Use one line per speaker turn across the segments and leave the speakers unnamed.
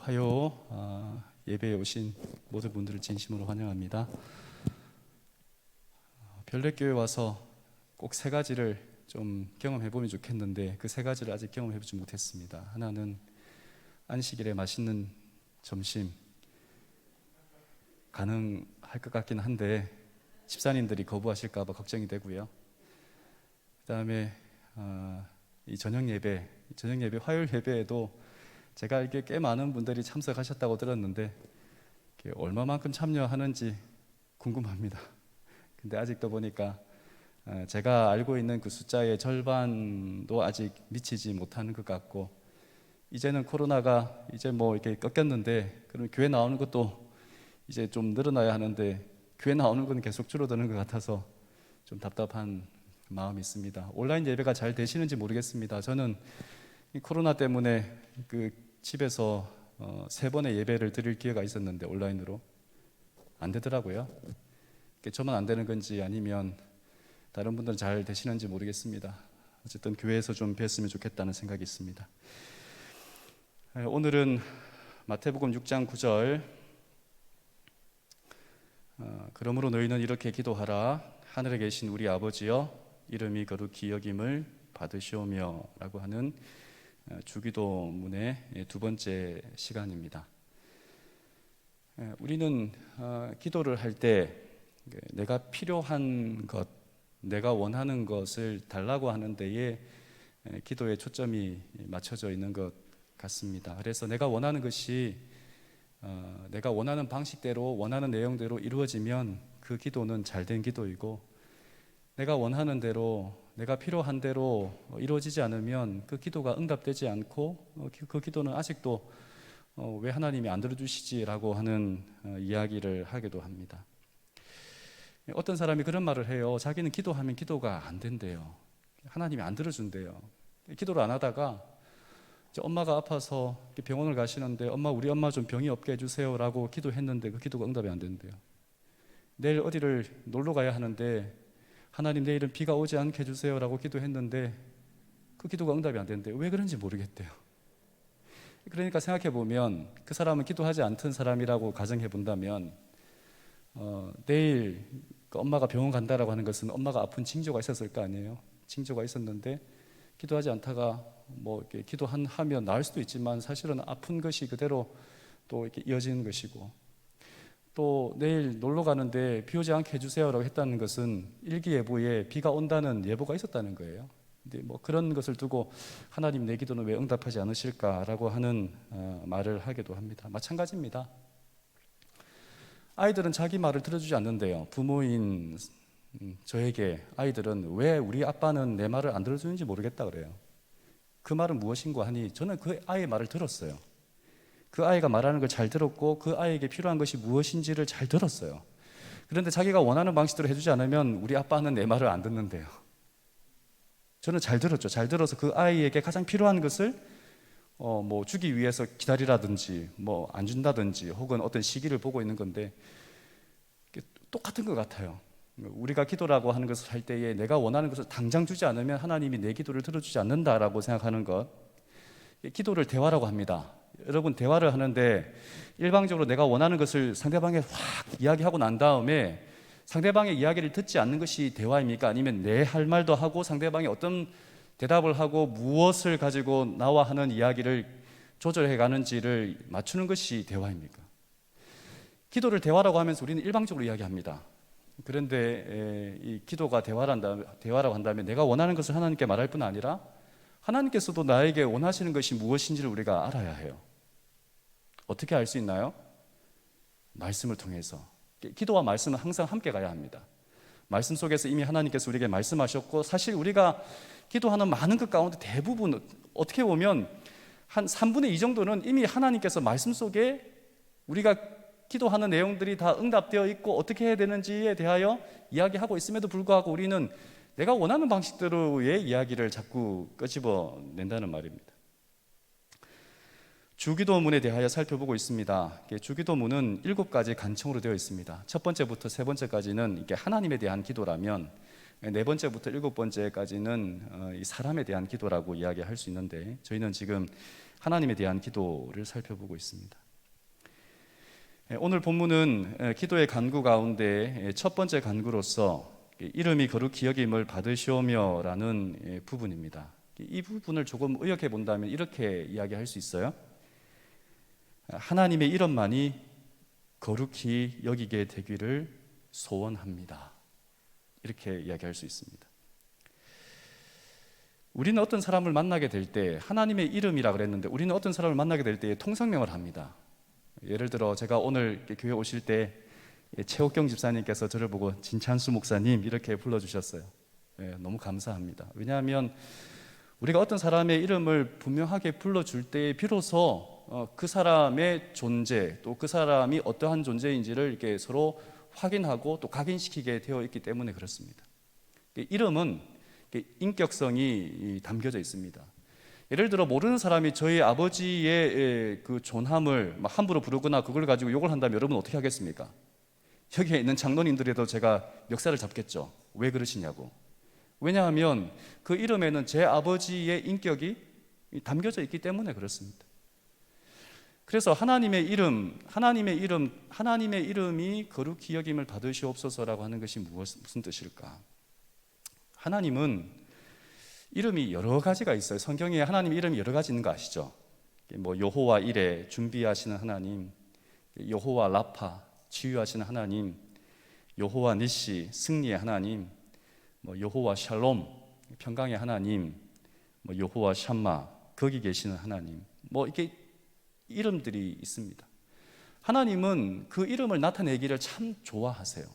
화요 예배에 오신 모든 분들을 진심으로 환영합니다. 별내교회 와서 꼭 세 가지를 좀 경험해 보면 좋겠는데 그 세 가지를 아직 경험해 보지 못했습니다. 하나는 안식일에 맛있는 점심, 가능할 것 같긴 한데 집사님들이 거부하실까 봐 걱정이 되고요. 그 다음에 이 저녁 예배 화요일 예배에도 제가 알기에 꽤 많은 분들이 참석하셨다고 들었는데 얼마만큼 참여하는지 궁금합니다. 근데 아직도 보니까 제가 알고 있는 그 숫자의 절반도 아직 미치지 못하는 것 같고, 이제는 코로나가 이제 뭐 이렇게 꺾였는데 그럼 교회 나오는 것도 이제 좀 늘어나야 하는데 교회 나오는 건 계속 줄어드는 것 같아서 좀 답답한 마음이 있습니다. 온라인 예배가 잘 되시는지 모르겠습니다. 저는 이 코로나 때문에 그 집에서 3번의 예배를 드릴 기회가 있었는데 온라인으로 안 되더라고요. 저만 안 되는 건지 아니면 다른 분들은 잘 되시는지 모르겠습니다. 어쨌든 교회에서 좀 뵀으면 좋겠다는 생각이 있습니다. 오늘은 마태복음 6장 9절 그러므로 너희는 이렇게 기도하라. 하늘에 계신 우리 아버지여 이름이 거룩히 여김을 받으시오며 라고 하는 주기도문의 두 번째 시간입니다. 우리는 기도를 할 때 내가 필요한 것, 내가 원하는 것을 달라고 하는 데에 기도의 초점이 맞춰져 있는 것 같습니다. 그래서 내가 원하는 것이 내가 원하는 방식대로 원하는 내용대로 이루어지면 그 기도는 잘된 기도이고, 내가 원하는 대로 내가 필요한 대로 이루어지지 않으면 그 기도가 응답되지 않고 그 기도는 아직도 왜 하나님이 안 들어주시지라고 하는 이야기를 하기도 합니다. 어떤 사람이 그런 말을 해요. 자기는 기도하면 기도가 안 된대요. 하나님이 안 들어준대요. 기도를 안 하다가 이제 엄마가 아파서 병원을 가시는데 우리 엄마 좀 병이 없게 해주세요 라고 기도했는데 그 기도가 응답이 안 된대요. 내일 어디를 놀러 가야 하는데 하나님 내일은 비가 오지 않게 해주세요 라고 기도했는데 그 기도가 응답이 안 된대요. 왜 그런지 모르겠대요. 그러니까 생각해 보면 그 사람은 기도하지 않던 사람이라고 가정해 본다면 내일 엄마가 병원 간다라고 하는 것은 엄마가 아픈 징조가 있었을 거 아니에요. 징조가 있었는데 기도하지 않다가 뭐 이렇게 기도하면 나을 수도 있지만 사실은 아픈 것이 그대로 또 이렇게 이어지는 것이고, 또 내일 놀러 가는데 비 오지 않게 해주세요라고 했다는 것은 일기예보에 비가 온다는 예보가 있었다는 거예요. 근데 뭐 그런 것을 두고 하나님 내 기도는 왜 응답하지 않으실까라고 하는 말을 하기도 합니다. 마찬가지입니다. 아이들은 자기 말을 들어주지 않는데요. 부모인 저에게 아이들은 왜 우리 아빠는 내 말을 안 들어주는지 모르겠다 그래요. 그 말은 무엇인가 하니 저는 그 아이의 말을 들었어요. 그 아이가 말하는 걸 잘 들었고 그 아이에게 필요한 것이 무엇인지를 잘 들었어요. 그런데 자기가 원하는 방식대로 해주지 않으면 우리 아빠는 내 말을 안 듣는데요. 저는 잘 들었죠. 잘 들어서 그 아이에게 가장 필요한 것을 뭐 주기 위해서 기다리라든지 뭐 안 준다든지 혹은 어떤 시기를 보고 있는 건데 똑같은 것 같아요. 우리가 기도라고 하는 것을 할 때에 내가 원하는 것을 당장 주지 않으면 하나님이 내 기도를 들어주지 않는다라고 생각하는 것, 기도를 대화라고 합니다. 여러분, 대화를 하는데 일방적으로 내가 원하는 것을 상대방에 확 이야기하고 난 다음에 상대방의 이야기를 듣지 않는 것이 대화입니까? 아니면 내 할 말도 하고 상대방이 어떤 대답을 하고 무엇을 가지고 나와 하는 이야기를 조절해 가는지를 맞추는 것이 대화입니까? 기도를 대화라고 하면서 우리는 일방적으로 이야기합니다. 그런데 이 기도가 대화라고 한다면 내가 원하는 것을 하나님께 말할 뿐 아니라 하나님께서도 나에게 원하시는 것이 무엇인지를 우리가 알아야 해요. 어떻게 알 수 있나요? 말씀을 통해서. 기도와 말씀은 항상 함께 가야 합니다. 말씀 속에서 이미 하나님께서 우리에게 말씀하셨고, 사실 우리가 기도하는 많은 것 가운데 대부분 어떻게 보면 한 3분의 2 정도는 이미 하나님께서 말씀 속에 우리가 기도하는 내용들이 다 응답되어 있고 어떻게 해야 되는지에 대하여 이야기하고 있음에도 불구하고 우리는 내가 원하는 방식대로의 이야기를 자꾸 끄집어낸다는 말입니다. 주기도문에 대하여 살펴보고 있습니다. 주기도문은 7가지 간청으로 되어 있습니다. 첫 번째부터 세 번째까지는 이게 하나님에 대한 기도라면, 네 번째부터 7번째까지는 사람에 대한 기도라고 이야기할 수 있는데, 저희는 지금 하나님에 대한 기도를 살펴보고 있습니다. 오늘 본문은 기도의 간구 가운데 첫 번째 간구로서 이름이 거룩히 여김을 받으시오며라는 부분입니다. 이 부분을 조금 의역해 본다면 이렇게 이야기할 수 있어요. 하나님의 이름만이 거룩히 여기게 되기를 소원합니다. 이렇게 이야기할 수 있습니다. 우리는 어떤 사람을 만나게 될 때 하나님의 이름이라 그랬는데 우리는 어떤 사람을 만나게 될 때 통성명을 합니다. 예를 들어 제가 오늘 교회 오실 때 최옥경 집사님께서 저를 보고 진찬수 목사님 이렇게 불러주셨어요. 너무 감사합니다. 왜냐하면 우리가 어떤 사람의 이름을 분명하게 불러줄 때 비로소 그 사람의 존재 또 그 사람이 어떠한 존재인지를 이렇게 서로 확인하고 또 각인시키게 되어 있기 때문에 그렇습니다. 이름은 인격성이 담겨져 있습니다. 예를 들어 모르는 사람이 저희 아버지의 그 존함을 함부로 부르거나 그걸 가지고 욕을 한다면 여러분 어떻게 하겠습니까? 여기에 있는 장로님들에도 제가 멱살을 잡겠죠. 왜 그러시냐고. 왜냐하면 그 이름에는 제 아버지의 인격이 담겨져 있기 때문에 그렇습니다. 그래서 하나님의 이름이 거룩히 여김을 받으시옵소서라고 하는 것이 무슨 뜻일까? 하나님은 이름이 여러 가지가 있어요. 성경에 하나님 이름이 여러 가지 있는 거 아시죠? 여호와 이레 준비하시는 하나님, 여호와 라파 치유하시는 하나님, 여호와 니시 승리의 하나님, 여호와 샬롬 평강의 하나님, 여호와 샴마 거기 계시는 하나님, 이렇게 이름들이 있습니다. 하나님은 그 이름을 나타내기를 참 좋아하세요.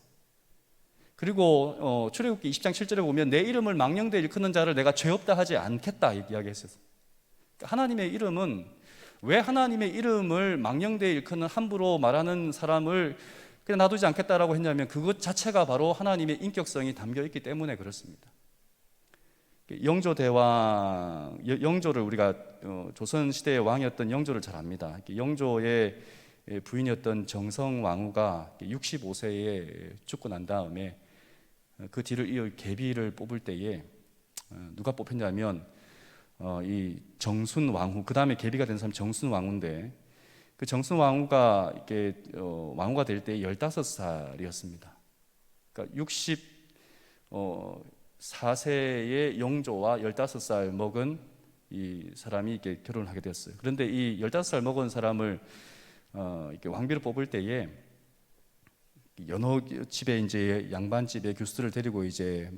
그리고 출애굽기 20장 7절에 보면 내 이름을 망령되이 일컫는 자를 내가 죄 없다 하지 않겠다 이야기했어요. 하나님의 이름은 왜 하나님의 이름을 망령되이 일컫는 함부로 말하는 사람을 그냥 놔두지 않겠다라고 했냐면 그것 자체가 바로 하나님의 인격성이 담겨 있기 때문에 그렇습니다. 영조를 우리가 조선시대의 왕이었던 영조를 잘 압니다. 영조의 부인이었던 정성왕후가 65세에 죽고 난 다음에 그 뒤를 이을 계비를 뽑을 때에 누가 뽑혔냐면 이 정순왕후, 그 다음에 계비가 된 사람이 정순왕후인데 그 정순왕후가 이렇게 왕후가 될 때 15살이었습니다. 그러니까 64세의 영조와 15살 먹은 이 사람이 이렇게 결혼을 하게 되었어요. 그런데 이 15살 먹은 사람을 이렇게 왕비로 뽑을 때에 연호 집에 이제 양반 집에 교수들을 데리고 이제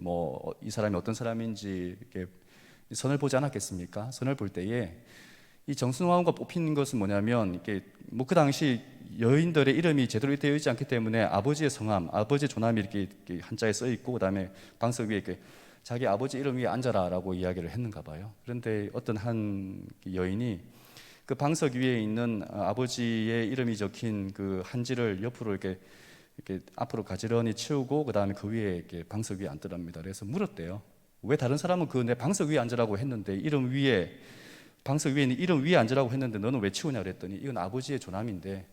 이 사람이 어떤 사람인지 이렇게 선을 보지 않았겠습니까? 선을 볼 때에 이 정순왕후가 뽑힌 것은 뭐냐면 이게 그 당시 여인들의 이름이 제대로 되어 있지 않기 때문에 아버지의 성함, 아버지의 존함이 이렇게 한자에 써 있고 그다음에 방석 위에 이렇게 자기 아버지 이름 위에 앉아라라고 이야기를 했는가 봐요. 그런데 어떤 한 여인이 그 방석 위에 있는 아버지의 이름이 적힌 그 한지를 옆으로 이렇게 앞으로 가지런히 치우고 그 다음에 그 위에 이렇게 방석 위에 앉더랍니다. 그래서 물었대요. 왜 다른 사람은 내 방석 위에 앉으라고 했는데 방석 위에 있는 이름 위에 앉으라고 했는데 너는 왜 치우냐 그랬더니 이건 아버지의 존함인데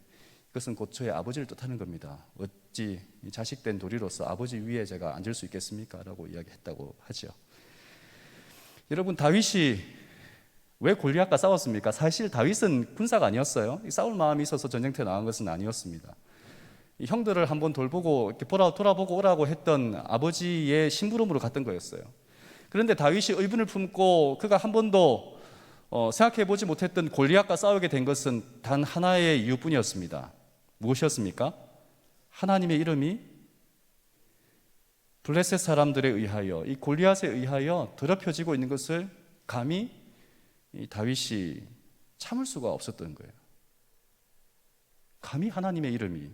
그것은 곧 저의 아버지를 뜻하는 겁니다. 어찌 자식된 도리로서 아버지 위에 제가 앉을 수 있겠습니까? 라고 이야기했다고 하죠. 여러분 다윗이 왜 골리앗과 싸웠습니까? 사실 다윗은 군사가 아니었어요. 싸울 마음이 있어서 전쟁터에 나간 것은 아니었습니다. 형들을 한번 돌보고 이렇게 돌아보고 오라고 했던 아버지의 심부름으로 갔던 거였어요. 그런데 다윗이 의분을 품고 그가 한 번도 생각해보지 못했던 골리앗과 싸우게 된 것은 단 하나의 이유뿐이었습니다. 무엇이었습니까? 하나님의 이름이 블레셋 사람들에 의하여 이 골리앗에 의하여 더럽혀지고 있는 것을 감히 이 다윗이 참을 수가 없었던 거예요. 감히 하나님의 이름이.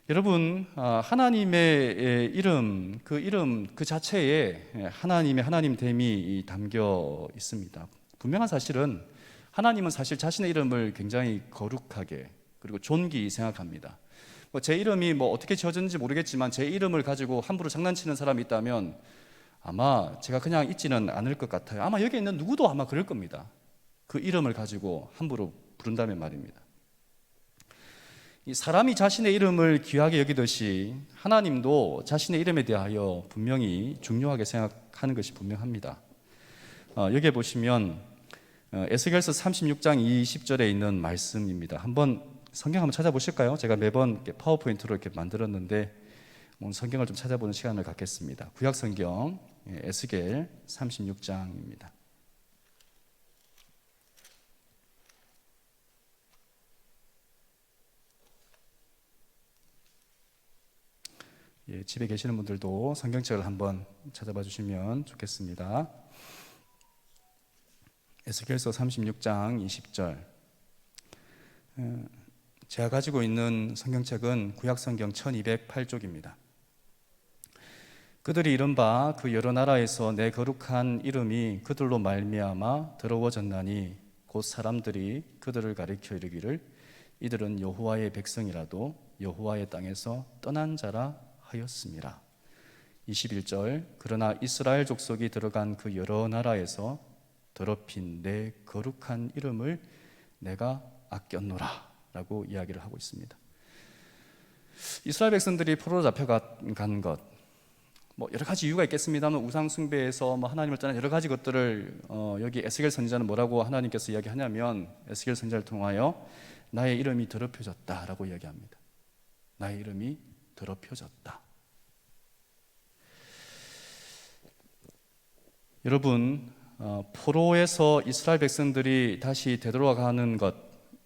여러분, 하나님의 이름 그 자체에 하나님됨이 담겨 있습니다. 분명한 사실은 하나님은 사실 자신의 이름을 굉장히 거룩하게 그리고 존귀히 생각합니다. 제 이름이 어떻게 지어졌는지 모르겠지만 제 이름을 가지고 함부로 장난치는 사람이 있다면 아마 제가 그냥 잊지는 않을 것 같아요. 아마 여기 있는 누구도 아마 그럴 겁니다. 그 이름을 가지고 함부로 부른다면 말입니다. 이 사람이 자신의 이름을 귀하게 여기듯이 하나님도 자신의 이름에 대하여 분명히 중요하게 생각하는 것이 분명합니다. 여기에 보시면 에스겔서 36장 20절에 있는 말씀입니다. 한번 성경 한번 찾아보실까요? 제가 매번 이렇게 파워포인트로 이렇게 만들었는데 오늘 성경을 좀 찾아보는 시간을 갖겠습니다. 구약 성경 에스겔 36장입니다. 집에 계시는 분들도 성경책을 한번 찾아봐 주시면 좋겠습니다. 에스겔서 36장 20절. 제가 가지고 있는 성경책은 구약 성경 1208쪽입니다. 그들이 이른바 그 여러 나라에서 내 거룩한 이름이 그들로 말미암아 더러워졌나니 곧 사람들이 그들을 가리켜 이르기를 이들은 여호와의 백성이라도 여호와의 땅에서 떠난 자라 하였습니다. 21절. 그러나 이스라엘 족속이 들어간 그 여러 나라에서 더럽힌 내 거룩한 이름을 내가 아꼈노라 라고 이야기를 하고 있습니다. 이스라엘 백성들이 포로로 잡혀간 것, 여러 가지 이유가 있겠습니다만 우상 숭배에서 하나님을 떠난 여러 가지 것들을 여기 에스겔 선지자는 뭐라고 하나님께서 이야기하냐면 에스겔 선지자를 통하여 나의 이름이 더럽혀졌다라고 이야기합니다. 나의 이름이 더럽혀졌다. 여러분, 포로에서 이스라엘 백성들이 다시 되돌아가는 것,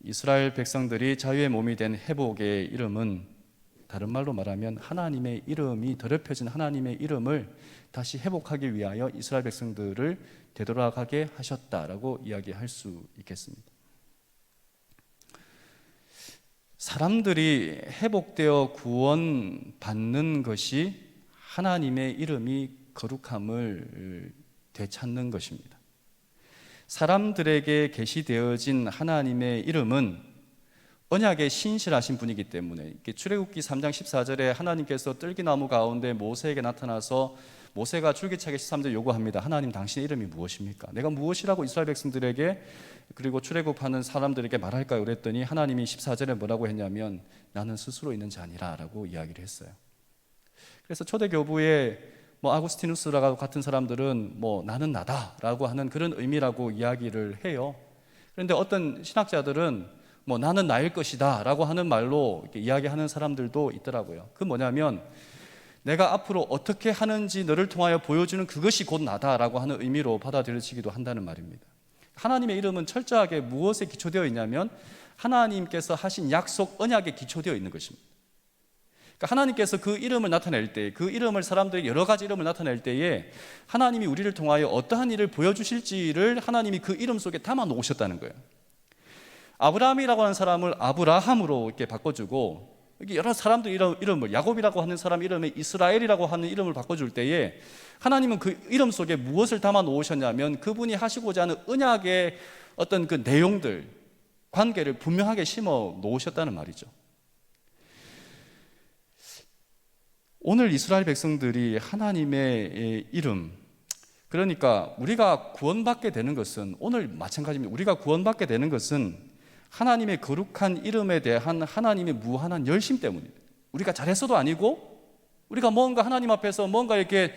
이스라엘 백성들이 자유의 몸이 된 회복의 이름은 다른 말로 말하면 하나님의 이름이 더럽혀진 하나님의 이름을 다시 회복하기 위하여 이스라엘 백성들을 되돌아가게 하셨다라고 이야기할 수 있겠습니다. 사람들이 회복되어 구원받는 것이 하나님의 이름이 거룩함을 되찾는 것입니다. 사람들에게 계시되어진 하나님의 이름은 언약에 신실하신 분이기 때문에 출애굽기 3장 14절에 하나님께서 뜰기나무 가운데 모세에게 나타나서 모세가 줄기차게 13절 요구합니다. 하나님 당신의 이름이 무엇입니까? 내가 무엇이라고 이스라엘 백성들에게 그리고 출애굽하는 사람들에게 말할까요? 그랬더니 하나님이 14절에 뭐라고 했냐면 나는 스스로 있는 자니라 라고 이야기를 했어요. 그래서 초대교부에 아구스티누스라고 같은 사람들은 나는 나다라고 하는 그런 의미라고 이야기를 해요. 그런데 어떤 신학자들은 나는 나일 것이다 라고 하는 말로 이렇게 이야기하는 사람들도 있더라고요. 그 뭐냐면 내가 앞으로 어떻게 하는지 너를 통하여 보여주는 그것이 곧 나다라고 하는 의미로 받아들여지기도 한다는 말입니다. 하나님의 이름은 철저하게 무엇에 기초되어 있냐면 하나님께서 하신 약속 언약에 기초되어 있는 것입니다. 그러니까 하나님께서 그 이름을 나타낼 때, 그 이름을 사람들이 여러 가지 이름을 나타낼 때에 하나님이 우리를 통하여 어떠한 일을 보여주실지를 하나님이 그 이름 속에 담아 놓으셨다는 거예요. 아브라함이라고 하는 사람을 아브라함으로 이렇게 바꿔주고 여러 사람들 이름을 야곱이라고 하는 사람 이름에 이스라엘이라고 하는 이름을 바꿔줄 때에 하나님은 그 이름 속에 무엇을 담아 놓으셨냐면 그분이 하시고자 하는 언약의 어떤 그 내용들, 관계를 분명하게 심어 놓으셨다는 말이죠. 오늘 이스라엘 백성들이 하나님의 이름, 그러니까 우리가 구원받게 되는 것은 오늘 마찬가지입니다. 우리가 구원받게 되는 것은 하나님의 거룩한 이름에 대한 하나님의 무한한 열심 때문입니다. 우리가 잘했어도 아니고 우리가 뭔가 하나님 앞에서 뭔가 이렇게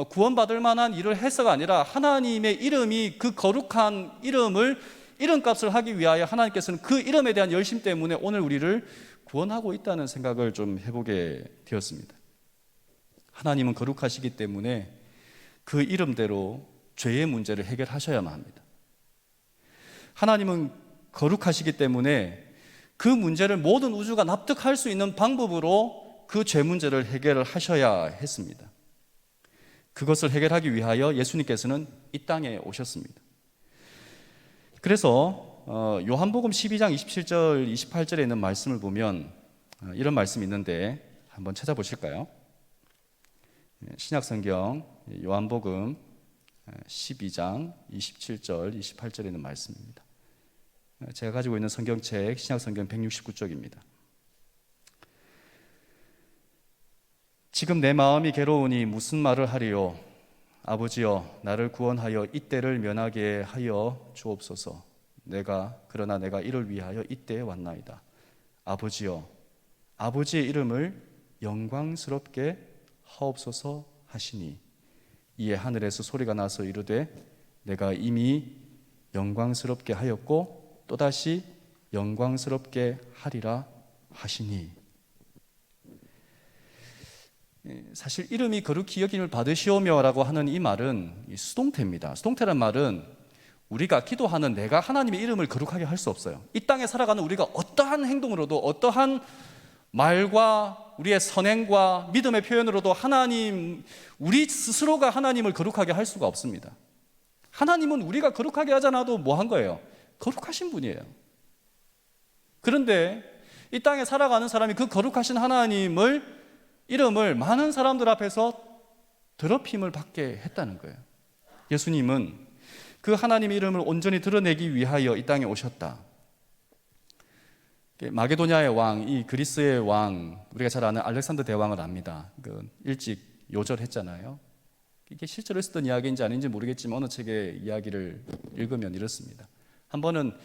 구원받을 만한 일을 해서가 아니라 하나님의 이름이 그 거룩한 이름을 이름값을 하기 위하여 하나님께서는 그 이름에 대한 열심 때문에 오늘 우리를 구원하고 있다는 생각을 좀 해보게 되었습니다. 하나님은 거룩하시기 때문에 그 이름대로 죄의 문제를 해결하셔야만 합니다. 하나님은 거룩하시기 때문에 그 문제를 모든 우주가 납득할 수 있는 방법으로 그 죄 문제를 해결을 하셔야 했습니다. 그것을 해결하기 위하여 예수님께서는 이 땅에 오셨습니다. 그래서 요한복음 12장 27절 28절에 있는 말씀을 보면 이런 말씀이 있는데 한번 찾아보실까요? 신약성경 요한복음 12장 27절 28절에 있는 말씀입니다. 제가 가지고 있는 성경책 신약성경 169쪽입니다. 지금 내 마음이 괴로우니 무슨 말을 하리요? 아버지여 나를 구원하여 이때를 면하게 하여 주옵소서. 그러나 내가 이를 위하여 이때에 왔나이다. 아버지여 아버지의 이름을 영광스럽게 하옵소서 하시니 이에 하늘에서 소리가 나서 이르되 내가 이미 영광스럽게 하였고 또다시 영광스럽게 하리라 하시니. 사실 이름이 거룩히 여김을 받으시오며라고 하는 이 말은 수동태입니다. 수동태란 말은 우리가 기도하는 내가 하나님의 이름을 거룩하게 할 수 없어요. 이 땅에 살아가는 우리가 어떠한 행동으로도, 어떠한 말과 우리의 선행과 믿음의 표현으로도 우리 스스로가 하나님을 거룩하게 할 수가 없습니다. 하나님은 우리가 거룩하게 하지 않아도 뭐 한 거예요? 거룩하신 분이에요. 그런데 이 땅에 살아가는 사람이 그 거룩하신 하나님을 이름을 많은 사람들 앞에서 더럽힘을 받게 했다는 거예요. 예수님은 그 하나님의 이름을 온전히 드러내기 위하여 이 땅에 오셨다. 마게도냐의 왕, 이 그리스의 왕, 우리가 잘 아는 알렉산더 대왕을 압니다. 일찍 요절했잖아요. 이게 실제로 있었던 이야기인지 아닌지 모르겠지만 어느 책의 이야기를 읽으면 이렇습니다. 한 번은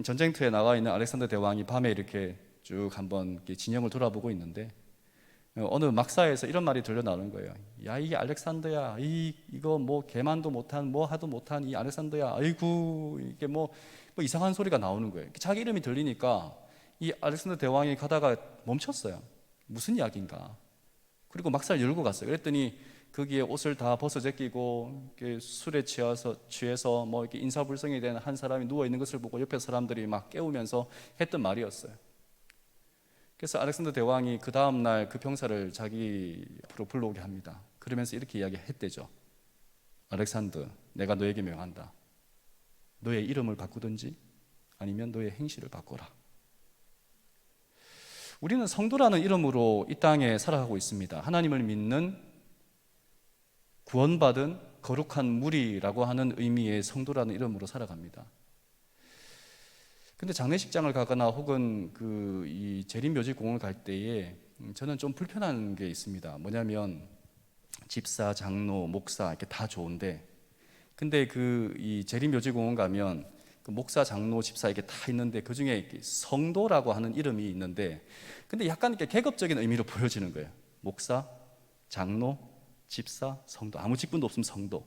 전쟁터에 나가 있는 알렉산더 대왕이 밤에 이렇게 쭉 한번 진영을 돌아보고 있는데 어느 막사에서 이런 말이 들려 나오는 거예요. 야, 이게 알렉산더야. 이거 뭐 개만도 못한, 뭐 하도 못한 이 알렉산더야. 아이고, 이게 뭐 이상한 소리가 나오는 거예요. 자기 이름이 들리니까 이 알렉산더 대왕이 가다가 멈췄어요. 무슨 이야기인가? 그리고 막사를 열고 갔어요. 그랬더니 거기에 옷을 다 벗어 제끼고 술에 취해서 뭐 이렇게 인사불성이 된 한 사람이 누워 있는 것을 보고 옆에 사람들이 막 깨우면서 했던 말이었어요. 그래서 알렉산더 대왕이 그 다음 날 그 병사를 자기 앞으로 불러오게 합니다. 그러면서 이렇게 이야기했대죠. 알렉산더, 내가 너에게 명한다. 너의 이름을 바꾸든지 아니면 너의 행실을 바꿔라. 우리는 성도라는 이름으로 이 땅에 살아가고 있습니다. 하나님을 믿는 구원받은 거룩한 무리라고 하는 의미의 성도라는 이름으로 살아갑니다. 근데 장례식장을 가거나 혹은 이 재림묘지공을 갈 때에 저는 좀 불편한 게 있습니다. 뭐냐면 집사, 장로, 목사 이렇게 다 좋은데, 근데 이 재림묘지공원 가면 그 목사, 장로, 집사 이렇게 다 있는데 그 중에 성도라고 하는 이름이 있는데, 근데 약간 이렇게 계급적인 의미로 보여지는 거예요. 목사, 장로, 집사, 성도. 아무 직분도 없으면 성도.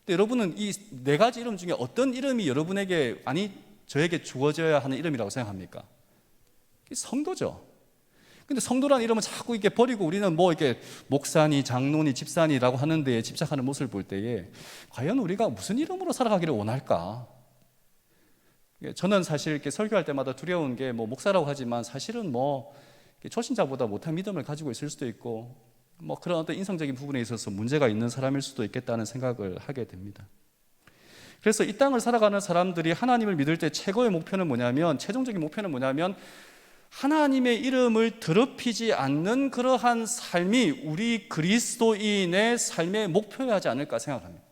근데 여러분은 이 네 가지 이름 중에 어떤 이름이 여러분에게, 아니 저에게 주어져야 하는 이름이라고 생각합니까? 성도죠. 근데 성도라는 이름은 자꾸 이렇게 버리고 우리는 뭐 이렇게 목사니, 장로니, 집사니라고 하는 데에 집착하는 모습을 볼 때에 과연 우리가 무슨 이름으로 살아가기를 원할까? 저는 사실 이렇게 설교할 때마다 두려운 게 뭐 목사라고 하지만 사실은 뭐 초신자보다 못한 믿음을 가지고 있을 수도 있고 뭐 그런 어떤 인성적인 부분에 있어서 문제가 있는 사람일 수도 있겠다는 생각을 하게 됩니다. 그래서 이 땅을 살아가는 사람들이 하나님을 믿을 때 최고의 목표는 뭐냐면, 최종적인 목표는 뭐냐면 하나님의 이름을 더럽히지 않는 그러한 삶이 우리 그리스도인의 삶의 목표여야 하지 않을까 생각합니다.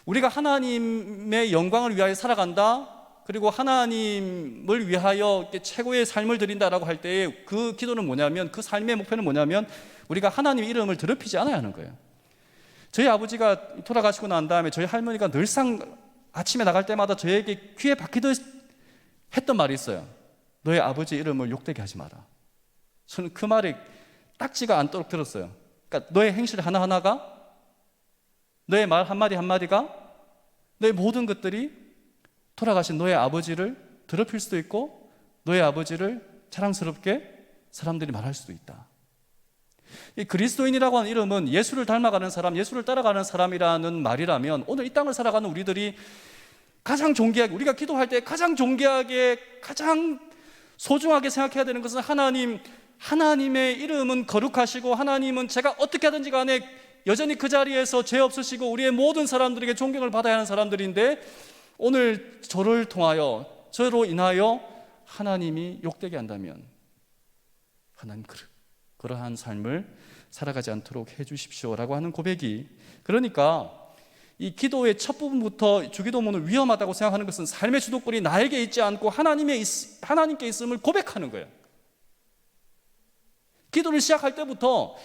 우리가 하나님의 영광을 위하여 살아간다, 그리고 하나님을 위하여 최고의 삶을 드린다라고 할 때에 그 기도는 뭐냐면, 그 삶의 목표는 뭐냐면 우리가 하나님의 이름을 더럽히지 않아야 하는 거예요. 저희 아버지가 돌아가시고 난 다음에 저희 할머니가 늘상 아침에 나갈 때마다 저에게 귀에 박히듯 했던 말이 있어요. 너의 아버지 이름을 욕되게 하지 마라. 저는 그 말이 딱지가 않도록 들었어요. 그러니까 너의 행실 하나하나가, 너의 말 한마디 한마디가, 너의 모든 것들이 돌아가신 너의 아버지를 더럽힐 수도 있고 너의 아버지를 자랑스럽게 사람들이 말할 수도 있다. 이 그리스도인이라고 하는 이름은 예수를 닮아가는 사람, 예수를 따라가는 사람이라는 말이라면, 오늘 이 땅을 살아가는 우리들이 가장 존귀하게, 우리가 기도할 때 가장 존귀하게, 가장 소중하게 생각해야 되는 것은 하나님의 이름은 거룩하시고 하나님은 제가 어떻게 하든지 간에 여전히 그 자리에서 죄 없으시고 우리의 모든 사람들에게 존경을 받아야 하는 사람들인데, 오늘 저를 통하여, 저로 인하여 하나님이 욕되게 한다면 하나님 그러한 삶을 살아가지 않도록 해주십시오라고 하는 고백이, 그러니까 이 기도의 첫 부분부터 주기도문을 위험하다고 생각하는 것은 삶의 주도권이 나에게 있지 않고 하나님께 있음을 고백하는 거예요. 기도를 시작할 때부터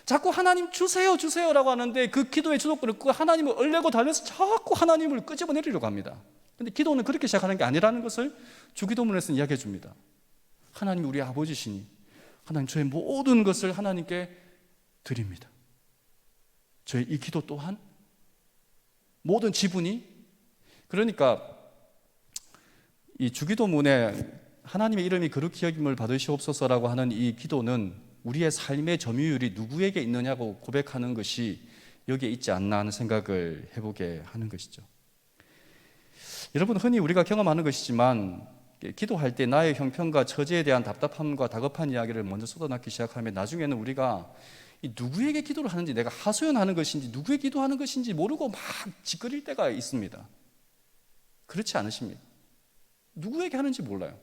자꾸 하나님 주세요라고 하는데 그 기도의 주도권을 그 하나님을 얼레고 달래서 자꾸 하나님을 끄집어내리려고 합니다. 근데 기도는 그렇게 시작하는 게 아니라는 것을 주기도문에서는 이야기해 줍니다. 하나님이 우리 아버지시니 하나님 저의 모든 것을 하나님께 드립니다. 저의 이 기도 또한 모든 지분이 그러니까 이 주기도문에 하나님의 이름이 거룩히 여김을 받으시옵소서라고 하는 이 기도는 우리의 삶의 점유율이 누구에게 있느냐고 고백하는 것이 여기에 있지 않나 하는 생각을 해보게 하는 것이죠. 여러분, 흔히 우리가 경험하는 것이지만 기도할 때 나의 형편과 처지에 대한 답답함과 다급한 이야기를 먼저 쏟아넣기 시작하면 나중에는 우리가 누구에게 기도를 하는지, 내가 하소연하는 것인지 누구에게 기도하는 것인지 모르고 막 짓거릴 때가 있습니다. 그렇지 않으십니까? 누구에게 하는지 몰라요.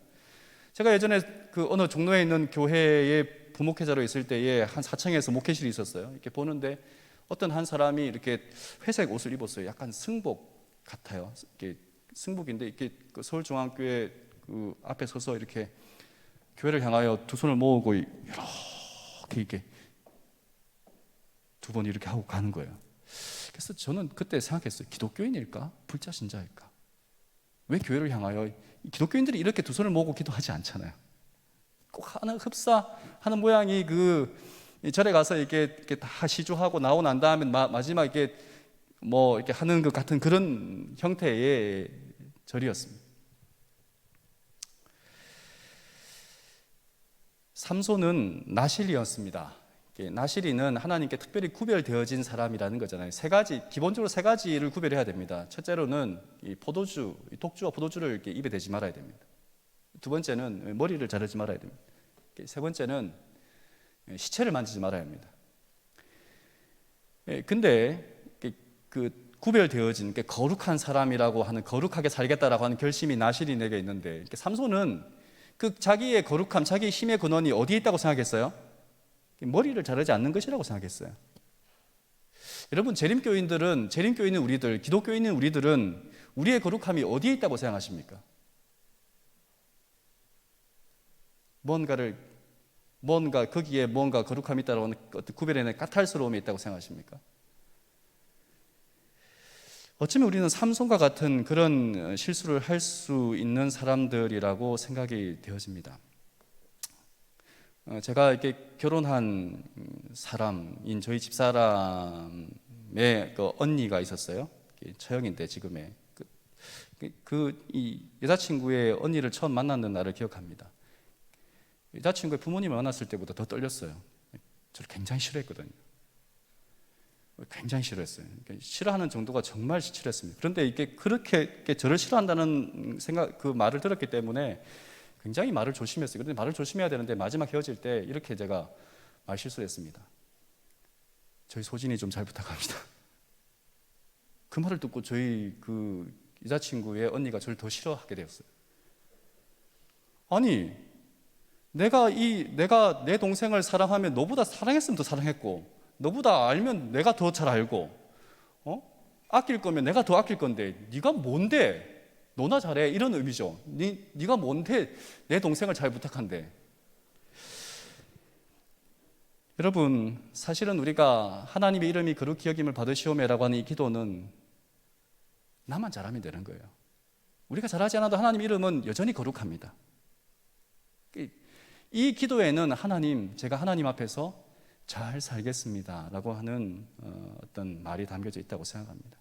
제가 예전에 그 어느 종로에 있는 교회에 부목회자로 있을 때에 한 4층에서 목회실이 있었어요. 이렇게 보는데 어떤 한 사람이 이렇게 회색 옷을 입었어요. 약간 승복 같아요. 이렇게 승복인데 이렇게 그 서울중앙교회 그 앞에 서서 이렇게 교회를 향하여 두 손을 모으고 이렇게 두 번 이렇게 하고 가는 거예요. 그래서 저는 그때 생각했어요. 기독교인일까? 불자신자일까? 왜 교회를 향하여? 기독교인들이 이렇게 두 손을 모으고 기도하지 않잖아요. 꼭 하나 흡사하는 모양이 그 절에 가서 이렇게 다 시주하고 나오고 난 다음에 마지막 이렇게 뭐 이렇게 하는 것 같은 그런 형태의 절이었습니다. 삼손은 나실이었습니다. 나실이는 하나님께 특별히 구별되어진 사람이라는 거잖아요. 기본적으로 세 가지를 구별해야 됩니다. 첫째로는 이 독주와 포도주를 이렇게 입에 대지 말아야 됩니다. 두 번째는 머리를 자르지 말아야 됩니다. 세 번째는 시체를 만지지 말아야 합니다. 근데 그 구별되어진 거룩한 사람이라고 하는, 거룩하게 살겠다라고 하는 결심이 나실인에게 있는데, 삼손은 그 자기의 거룩함, 자기의 힘의 근원이 어디에 있다고 생각했어요? 머리를 자르지 않는 것이라고 생각했어요. 여러분, 재림교인인 우리들, 기독교인인 우리들은 우리의 거룩함이 어디에 있다고 생각하십니까? 거기에 뭔가 거룩함이 있다고 하는 어떤 구별에는 까탈스러움이 있다고 생각하십니까? 어쩌면 우리는 삼손과 같은 그런 실수를 할 수 있는 사람들이라고 생각이 되어집니다. 제가 이렇게 결혼한 사람인 저희 집사람의 그 언니가 있었어요. 처형인데 지금의 이 여자친구의 언니를 처음 만났는 날을 기억합니다. 여자친구의 부모님을 만났을 때보다 더 떨렸어요. 저를 굉장히 싫어했거든요. 굉장히 싫어했어요. 싫어하는 정도가 정말 싫었습니다. 그런데 이게 그렇게 저를 싫어한다는 그 말을 들었기 때문에 굉장히 말을 조심했어요. 그런데 말을 조심해야 되는데 마지막 헤어질 때 이렇게 제가 말 실수를 했습니다. 저희 소진이 좀 잘 부탁합니다. 그 말을 듣고 저희 그 여자친구의 언니가 저를 더 싫어하게 되었어요. 아니, 내가 내 동생을 사랑하면 너보다 사랑했으면 더 사랑했고, 너보다 알면 내가 더 잘 알고, 아낄 거면 내가 더 아낄 건데 네가 뭔데 너나 잘해, 이런 의미죠. 네가 뭔데 내 동생을 잘 부탁한대. 여러분, 사실은 우리가 하나님의 이름이 거룩히 여김을 받으시오매라고 하는 이 기도는 나만 잘하면 되는 거예요. 우리가 잘하지 않아도 하나님 이름은 여전히 거룩합니다. 이 기도에는 제가 하나님 앞에서 잘 살겠습니다 라고 하는 어떤 말이 담겨져 있다고 생각합니다.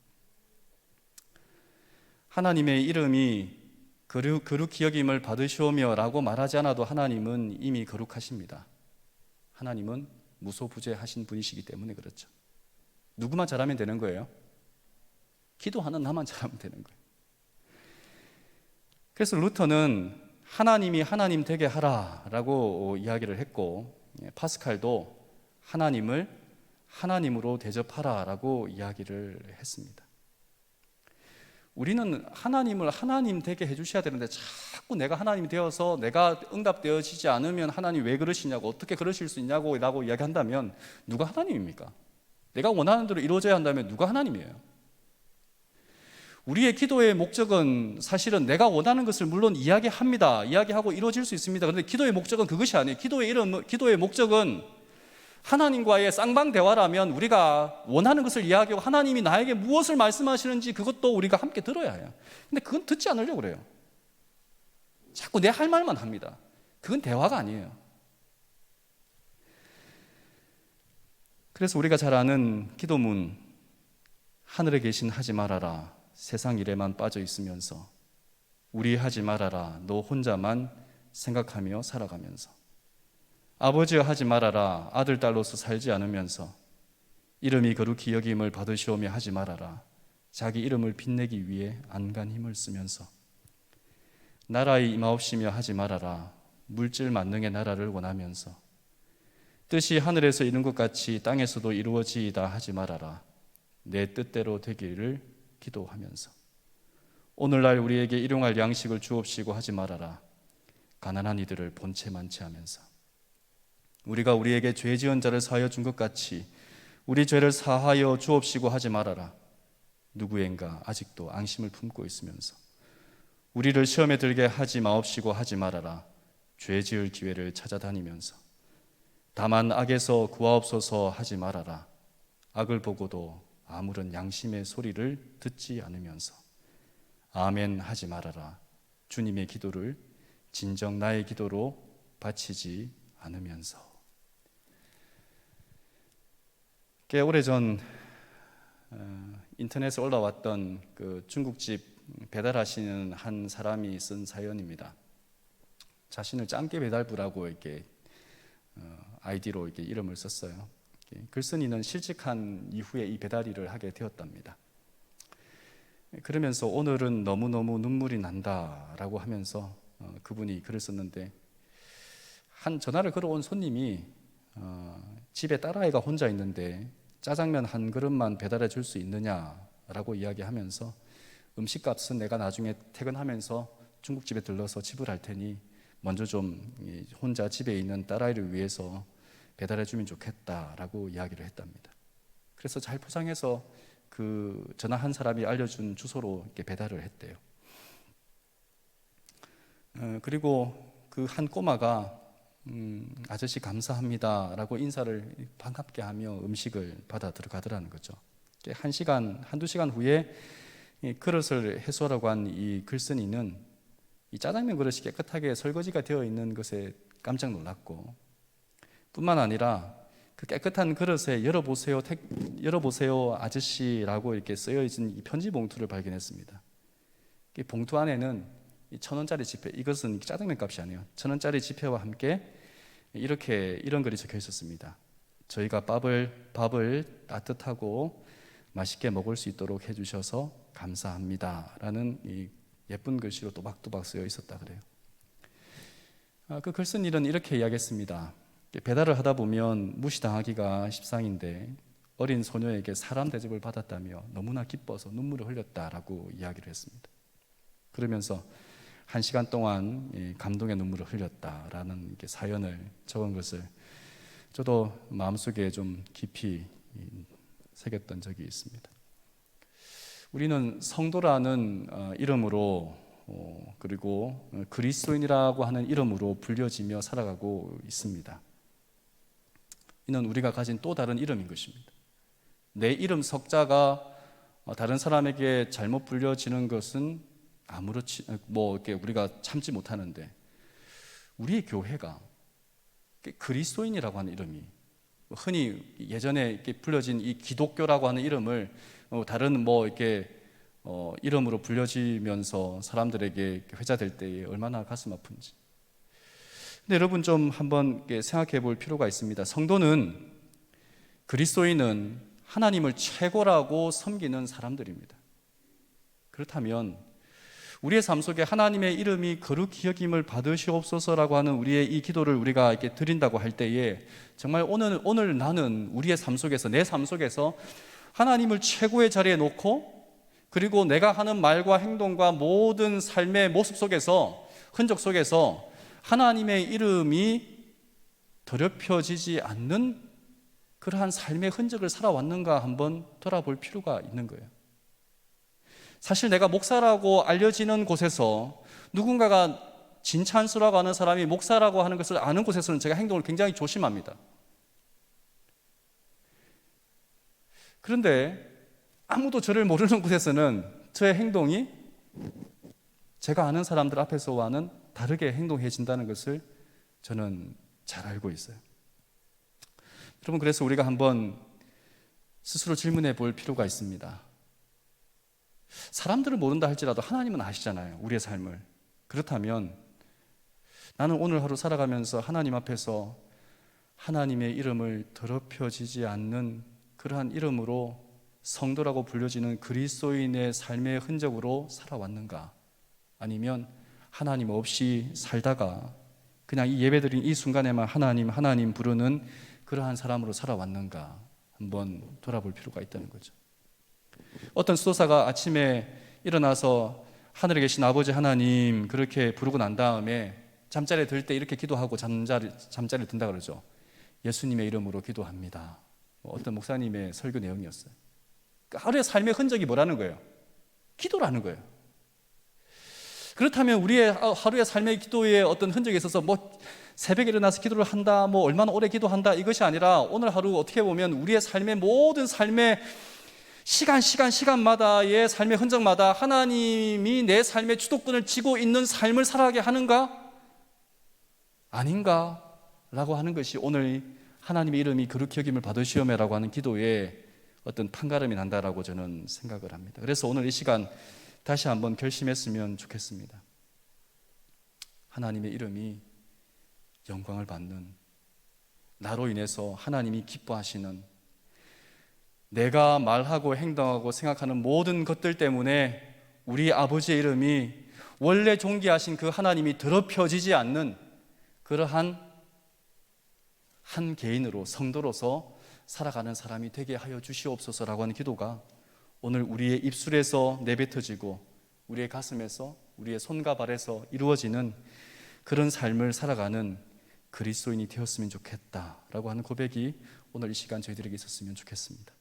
하나님의 이름이 거룩히 여김을 받으시오며 라고 말하지 않아도 하나님은 이미 거룩하십니다. 하나님은 무소부재하신 분이시기 때문에 그렇죠. 누구만 잘하면 되는 거예요? 기도하는 나만 잘하면 되는 거예요. 그래서 루터는 하나님이 하나님 되게 하라라고 이야기를 했고, 파스칼도 하나님을 하나님으로 대접하라라고 이야기를 했습니다. 우리는 하나님을 하나님 되게 해주셔야 되는데 자꾸 내가 하나님이 되어서 내가 응답되어지지 않으면 하나님 왜 그러시냐고, 어떻게 그러실 수 있냐고 라고 이야기한다면 누가 하나님입니까? 내가 원하는 대로 이루어져야 한다면 누가 하나님이에요? 우리의 기도의 목적은 사실은 내가 원하는 것을 물론 이야기하고 이루어질 수 있습니다. 그런데 기도의 목적은 그것이 아니에요. 기도의 목적은 하나님과의 쌍방 대화라면 우리가 원하는 것을 이야기하고 하나님이 나에게 무엇을 말씀하시는지 그것도 우리가 함께 들어야 해요. 근데 그건 듣지 않으려고 그래요. 자꾸 내 할 말만 합니다. 그건 대화가 아니에요. 그래서 우리가 잘 아는 기도문, 하늘에 계신 하지 말아라, 세상 일에만 빠져 있으면서 우리 하지 말아라 너 혼자만 생각하며 살아가면서 아버지여 하지 말아라 아들 딸로서 살지 않으면서 이름이 거룩히 여김을 받으시오며 하지 말아라 자기 이름을 빛내기 위해 안간 힘을 쓰면서 나라의 임하옵시며 하지 말아라 물질 만능의 나라를 원하면서 뜻이 하늘에서 이룬 것 같이 땅에서도 이루어지이다 하지 말아라 내 뜻대로 되기를 기도하면서 오늘날 우리에게 일용할 양식을 주옵시고 하지 말아라 가난한 이들을 본체 만취하면서 우리가 우리에게 죄 지은 자를 사하여 준 것 같이 우리 죄를 사하여 주옵시고 하지 말아라 누구인가 아직도 앙심을 품고 있으면서 우리를 시험에 들게 하지 마옵시고 하지 말아라 죄 지을 기회를 찾아다니면서 다만 악에서 구하옵소서 하지 말아라 악을 보고도 아무런 양심의 소리를 듣지 않으면서 아멘 하지 말아라 주님의 기도를 진정 나의 기도로 바치지 않으면서. 꽤 오래전 인터넷에 올라왔던 그 중국집 배달하시는 한 사람이 쓴 사연입니다. 자신을 짱깨 배달부라고 이렇게 아이디로 이렇게 이름을 썼어요. 글쓴이는 실직한 이후에 이 배달 일을 하게 되었답니다. 그러면서 오늘은 너무너무 눈물이 난다라고 하면서 그분이 글을 썼는데 한 전화를 걸어온 손님이 집에 딸아이가 혼자 있는데 짜장면 한 그릇만 배달해 줄 수 있느냐라고 이야기하면서 음식값은 내가 나중에 퇴근하면서 중국집에 들러서 지불할 테니 먼저 좀 혼자 집에 있는 딸아이를 위해서 배달해 주면 좋겠다라고 이야기를 했답니다. 그래서 잘 포장해서 그 전화한 사람이 알려준 주소로 이렇게 배달을 했대요. 그리고 그 한 꼬마가 아저씨 감사합니다라고 인사를 반갑게 하며 음식을 받아 들어가더라는 거죠. 한두 시간 후에 그릇을 해소하라고 한 이 글쓴이는 이 짜장면 그릇이 깨끗하게 설거지가 되어 있는 것에 깜짝 놀랐고 뿐만 아니라 그 깨끗한 그릇에 열어보세요 아저씨라고 이렇게 쓰여진 이 편지 봉투를 발견했습니다. 이 봉투 안에는 1,000원짜리 지폐, 이것은 짜장면 값이 아니에요. 1,000원짜리 지폐와 함께 이런 글이 적혀 있었습니다. 저희가 밥을 따뜻하고 맛있게 먹을 수 있도록 해주셔서 감사합니다 라는 이 예쁜 글씨로 또박또박 쓰여 있었다 그래요. 그 글쓴이는 이렇게 이야기했습니다. 배달을 하다 보면 무시당하기가 십상인데 어린 소녀에게 사람 대접을 받았다며 너무나 기뻐서 눈물을 흘렸다라고 이야기를 했습니다. 그러면서 1시간 동안 감동의 눈물을 흘렸다라는 사연을 적은 것을 저도 마음속에 좀 깊이 새겼던 적이 있습니다. 우리는 성도라는 이름으로 그리고 그리스도인이라고 하는 이름으로 불려지며 살아가고 있습니다. 이는 우리가 가진 또 다른 이름인 것입니다. 내 이름 석자가 다른 사람에게 잘못 불려지는 것은 아무렇지 이렇게 우리가 참지 못하는데 우리의 교회가 그리스도인이라고 하는 이름이 흔히 예전에 이렇게 불려진 이 기독교라고 하는 이름을 다른 이렇게 이름으로 불려지면서 사람들에게 회자될 때에 얼마나 가슴 아픈지. 근데 여러분 좀 한번 생각해 볼 필요가 있습니다. 성도는 그리스도인은 하나님을 최고라고 섬기는 사람들입니다. 그렇다면 우리의 삶 속에 하나님의 이름이 거룩히 여김을 받으시옵소서라고 하는 우리의 이 기도를 우리가 이렇게 드린다고 할 때에 정말 오늘 나는 우리의 삶 속에서 내 삶 속에서 하나님을 최고의 자리에 놓고 그리고 내가 하는 말과 행동과 모든 삶의 모습 속에서 흔적 속에서 하나님의 이름이 더럽혀지지 않는 그러한 삶의 흔적을 살아왔는가 한번 돌아볼 필요가 있는 거예요. 사실 내가 목사라고 알려지는 곳에서 누군가가 진찬수라고 하는 사람이 목사라고 하는 것을 아는 곳에서는 제가 행동을 굉장히 조심합니다. 그런데 아무도 저를 모르는 곳에서는 저의 행동이 제가 아는 사람들 앞에서와는 다르게 행동해진다는 것을 저는 잘 알고 있어요. 여러분, 그래서 우리가 한번 스스로 질문해 볼 필요가 있습니다. 사람들을 모른다 할지라도 하나님은 아시잖아요, 우리의 삶을. 그렇다면 나는 오늘 하루 살아가면서 하나님 앞에서 하나님의 이름을 더럽혀지지 않는 그러한 이름으로 성도라고 불려지는 그리스도인의 삶의 흔적으로 살아왔는가? 아니면 하나님 없이 살다가 그냥 이 예배드린 이 순간에만 하나님 부르는 그러한 사람으로 살아왔는가? 한번 돌아볼 필요가 있다는 거죠. 어떤 수도사가 아침에 일어나서 하늘에 계신 아버지 하나님 그렇게 부르고 난 다음에 잠자리에 들 때 이렇게 기도하고 잠자리에 든다 그러죠. 예수님의 이름으로 기도합니다. 어떤 목사님의 설교 내용이었어요. 하루의 삶의 흔적이 뭐라는 거예요? 기도라는 거예요. 그렇다면 우리의 하루의 삶의 기도에 어떤 흔적이 있어서 새벽에 일어나서 기도를 한다, 얼마나 오래 기도한다 이것이 아니라 오늘 하루 어떻게 보면 우리의 삶의 모든 삶의 시간마다의 삶의 흔적마다 하나님이 내 삶의 주도권을 쥐고 있는 삶을 살아가게 하는가? 아닌가? 라고 하는 것이 오늘 하나님의 이름이 거룩히 여김을 받으시오매라고 하는 기도에 어떤 판가름이 난다라고 저는 생각을 합니다. 그래서 오늘 이 시간 다시 한번 결심했으면 좋겠습니다. 하나님의 이름이 영광을 받는, 나로 인해서 하나님이 기뻐하시는, 내가 말하고 행동하고 생각하는 모든 것들 때문에 우리 아버지의 이름이 원래 존귀하신 그 하나님이 더럽혀지지 않는 그러한 한 개인으로, 성도로서 살아가는 사람이 되게 하여 주시옵소서라고 하는 기도가 오늘 우리의 입술에서 내뱉어지고 우리의 가슴에서, 우리의 손과 발에서 이루어지는 그런 삶을 살아가는 그리스도인이 되었으면 좋겠다라고 하는 고백이 오늘 이 시간 저희들에게 있었으면 좋겠습니다.